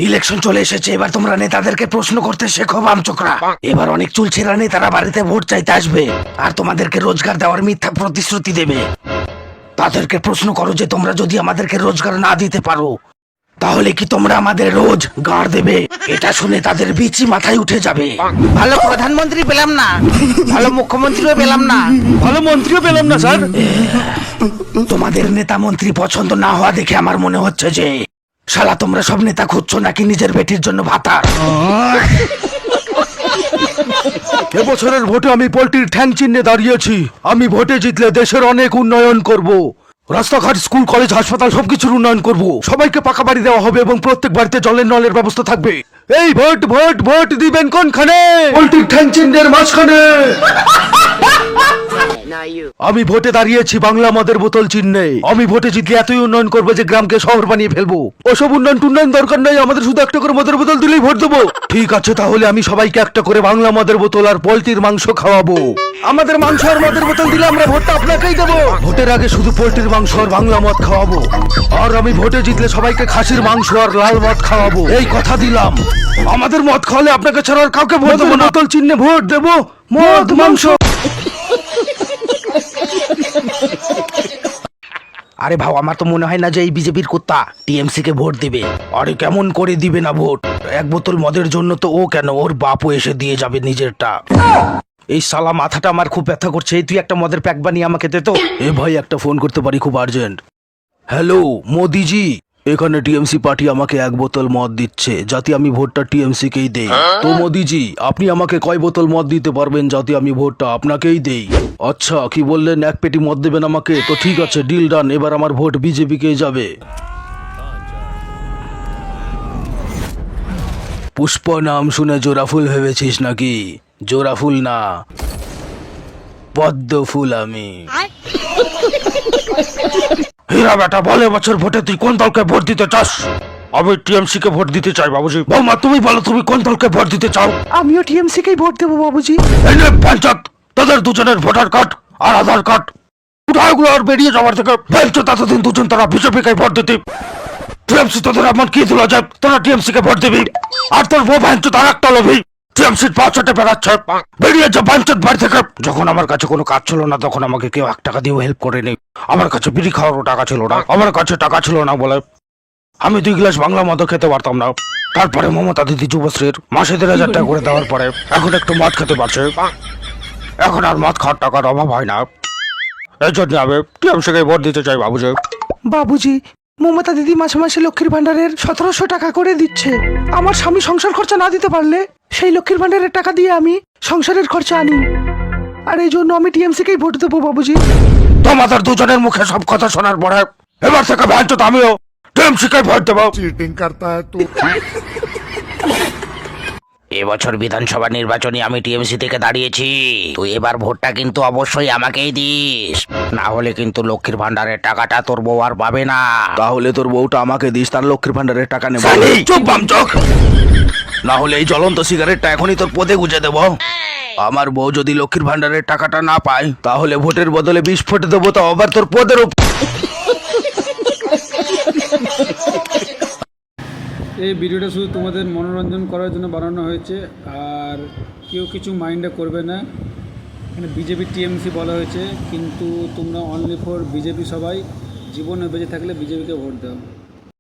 Election চলে এসেছে, এবার তোমরা নেতাদেরকে প্রশ্ন করতে শেখো বামচোকরা। এবার অনেক চুলছেরা নেতারা বাড়িতে ভোট চাইতে আসবে আর তোমাদেরকে রোজগার দেওয়ার মিথ্যা প্রতিশ্রুতি দেবে। তাদেরকে প্রশ্ন করো যে তোমরা যদি আমাদেরকে রোজগার না দিতে পারো তাহলে কি তোমরা আমাদের রোজ গাড় দেবে? এটা শুনে তাদের বিচি মাথায় উঠে যাবে। ভালো প্রধানমন্ত্রী পেলাম না, ভালো মুখ্যমন্ত্রীও পেলাম না, ভালো মন্ত্রীও পেলাম না স্যার। তোমাদের নেতা মন্ত্রী পছন্দ না হওয়া দেখে আমার মনে হচ্ছে যে শালা তোমরা সব নেতা খুঁজছো নাকি নিজের বেটির জন্য ভাতা। এবছরের ভোটে আমি পোল্ট্রির ঠ্যাং চিহ্নে দাঁড়িয়েছি। আমি ভোটে জিতলে দেশের অনেক উন্নয়ন করব। রাস্তাঘাট, স্কুল, কলেজ, হাসপাতাল সবকিছুর উন্নয়ন করব। সবাইকে পাকা বাড়ি দেওয়া হবে এবং প্রত্যেক বাড়িতে জলের নলের ব্যবস্থা থাকবে। এই ভোট ভোট ভোট দিবেন কোনখানে? পোল্ট্রির ঠ্যাং চিহ্নের মাঝখানে। আমি ভোটে দাঁড়িয়েছি বাংলা মদের বোতল চিহ্নে। আমি ভোটে জিতলে এতই উন্নয়ন করবো যে গ্রামকে শহর বানিয়ে ফেলবো। ওসব উন্নয়ন দরকার নেই, আমাদের শুধু একটা করে মদের বোতল দিলেই ভোট দেবো। ঠিক আছে, তাহলে আমি সবাইকে একটা করে বাংলা মদের বোতল আর পোল্ট্রির মাংস খাওয়াবো। আমাদের মাংস আর মদের বোতল দিলে আমরা ভোটটা আপনাকেই দেবো। ভোটের আগে শুধু পোল্ট্রির মাংস আর বাংলা মদ খাওয়াবো। আর আমি ভোটে জিতলে সবাইকে খাসির মাংস আর লাল মদ খাওয়াবো। এই কথা দিলাম, আমাদের মদ খাওয়ালে আপনাকে ছাড়া আর কাউকে ভোট দেবো না। বোতল চিহ্নে ভোট দেবো, মদ মাংস। আরে ভাও, আমার তো মনে হয় না যে এই বিজেপির কুত্তা টিএমসি কে ভোট দিবে। আরে কেমন করে দিবে না ভোট? এক বোতল মদের জন্য তো ও কেন, ওর বাপও এসে দিয়ে যাবে নিজেরটা। এই শালা মাথাটা আমার খুব ব্যথা করছে। তুই একটা মদের প্যাক বানিয়ে আমাকে দে তো। এ ভাই, একটা ফোন করতে পারি, খুব আর্জেন্ট। হ্যালো মোদিজি, এখানে টিএমসি পার্টি আমাকে এক বোতল মদ দিচ্ছে যাতে আমি ভোটটা টিএমসি কেই দেই। তো মোদিজি, আপনি আমাকে কয় বোতল মদ দিতে পারবেন যাতে আমি ভোটটা আপনাকেই দেই? আচ্ছা, কি বললেন, এক পেটি মদ দেবেন আমাকে? তো ঠিক আছে, ডিল ডান। এবার আমার ভোট বিজেপি কেই যাবে। পুষ্প নাম শুনে জোড়াফুল ভেবেছিস নাকি? জোড়াফুল না, পদ্ম ফুল আমি। হীরা বেটা, বলে বছর ভোটে তুই কোন দলকে ভোট দিতে চাস? আমি টিএমসি কে ভোট দিতে চাই বাবুজি। বৌমা, তুমি বলো তুমি কোন দলকে ভোট দিতে চাও? আমিও টিএমসি কেই ভোট দেবো বাবুজি। এই নে পঞ্চায়েত, তোদের দুজনের ভোটার কার্ড আর আধার কার্ড উঠাগুলো আর বেরিয়ে যাওয়ার থেকে বেঞ্চো ততদিন দুজন তারা বিজেপি কে ভোট দিতি। টিএমসি তোদের এমন কি দিল যে তোরা টিএমসি কে ভোট দিবি? আর তোর বউ বেঞ্চো তার একটা লোভী টিএমসির পাঁচশোটে বেড়াচ্ছে। বেরিয়ে যা পঞ্চায়েত বাড়ি থেকে। যখন আমার কাছে কোনো কাজ ছিল না তখন আমাকে কেউ 1 টাকা দিয়েও হেল্প করেনি। আমার কাছে বিড়ি খাওয়ারও টাকা ছিল না, আমার কাছে টাকা ছিল না বলে আমি 2 গ্লাস বাংলা মদ খেতে পারতাম না। তারপরে মমতা দিদি যুবশ্রীর মাসে 1,500 টাকা করে দেওয়ার পরে এখন একটু মদ খেতে পারছে। এখন আর মদ খাওয়ার টাকার অভাব হয় না। এই জন্য আমি টিএমসিকে ভোট দিতে চাই বাবুজি। বাবুজি, মমতা দিদি মাসে মাসে লক্ষ্মীর ভান্ডারের 1700 টাকা করে দিচ্ছে। আমার স্বামী সংসার খরচা না দিতে পারলে সেই লক্ষ্মীর ভান্ডারের টাকা দিয়ে আমি সংসারের খরচা আনি। আর এই জন্য আমি টিএমসি কেই ভোট দেবো বাবুজি। তোমাদের দুজনের মুখে সব কথা শোনার পরে এবার থেকে ভ্যাঞ্চো আমিও টিএমসিকে ভোট দেবো। चीटिंग करता है तू। এবছর বিধানসভা নির্বাচনে আমি টিএমসি থেকে দাঁড়িয়েছি। তুই এবার ভোটটা কিন্তু অবশ্যই আমাকেই দিস, না হলে কিন্তু লক্ষ্মীর ভান্ডারের টাকাটা তোর বউ আর পাবে না। তাহলে তোর বউটা আমাকে দিস, তার লক্ষ্মীর ভান্ডারের টাকা নেব। চুপ বামচোক। না হলে এই জ্বলন্ত সিগারেটটা এখনই তোর পদে গুজে দেবো। আমার বউ যদি লক্ষ্মীর ভান্ডারের টাকাটা না পায় তাহলে ভোটের বদলে বিষ ফুটে দেবো, তো আবার তোর পদের উপর। এই ভিডিওটা শুধু তোমাদের মনোরঞ্জন করার জন্য বানানো হয়েছে, আর কেউ কিছু মাইন্ডে করবে না। এখানে বিজেপি টিএমসি বলা হয়েছে, কিন্তু তোমরা অনলি ফর বিজেপি সবাই। জীবনে বেঁচে থাকলে বিজেপিকে ভোট দাও।